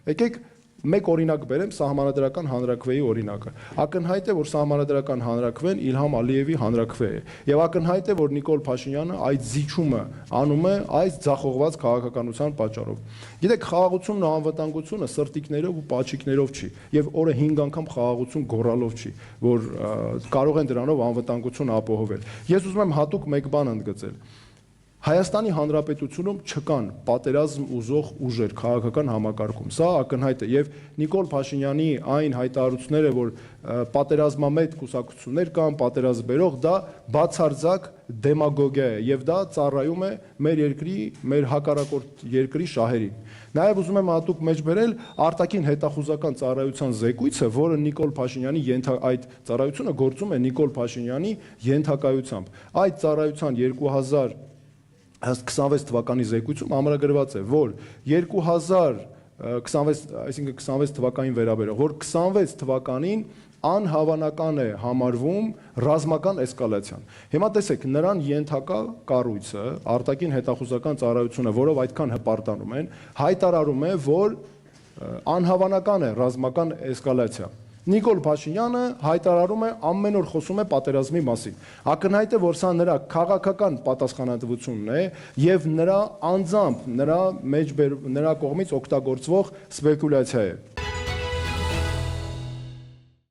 Եկեք մեկ օրինակ բերեմ Սահմանադրական հանրաքվեի օրինակը։ Ակնհայտ է, որ Սահմանադրական հանրաքվեն Իլհամ Ալիևի հանրաքվե է։ Եվ ակնհայտ է, որ Նիկոլ Փաշինյանը այդ զիջումը անում է այս ձախողված քաղաքականության պատճառով։ Գիտեք, խաղաղությունն ու անվտանգությունը սրտիկներով ու պաչիկներով չի, եւ օրը 5 անգամ խաղաղություն գոռալով չի, որ կարող են դրանով անվտանգություն ապահովել։ Ես ուզում եմ հատուկ մեկ բան ընդգծել։ Հայաստանի Հանրապետությունում չկան պատերազմ ուզող ուժեր քաղաքական համակարգում։ Սա ակնհայտ է եւ Նիկոլ Փաշինյանի այն հայտարարությունները, որ պատերազմամետ կուսակցություններ կան, պատերազմ բերող, դա բացարձակ դեմագոգիա է եւ դա ծառայում է մեր երկրի, մեր հակառակորդ երկրի շահերին։ Նաեւ ուզում եմ հատուկ մեջ բերել արտաքին հետախուզական ծառայության զեկույցը, որը Նիկոլ Փաշինյանի այդ ծառայությունը գործում է Նիկոլ Փաշինյանի ենթակայությամբ։ Այդ ծառայության 2026 թվականի զեկույցում ամրագրված է, որ 26 թվականին վերաբերող, որ 26 թվականին անհավանական է համարվում ռազմական էսկալացիան։ Հիմա տեսեք, նրան ենթակա կառույցը, արտաքին հետախուզական ծառայությունը, որով այդքան հպարտանում են, հայտարարում է, որ անհավանական է ռազմական էսկալացիա։ Նիկոլ Փաշինյանը հայտարարում է ամեն օր խոսում է պատերազմի մասին։ Ակնհայտ է, որ սա նրա քաղաքական պատասխանատվությունն է եւ նրա անձամբ նրա կողմից օգտագործվող սպեկուլյացիա է։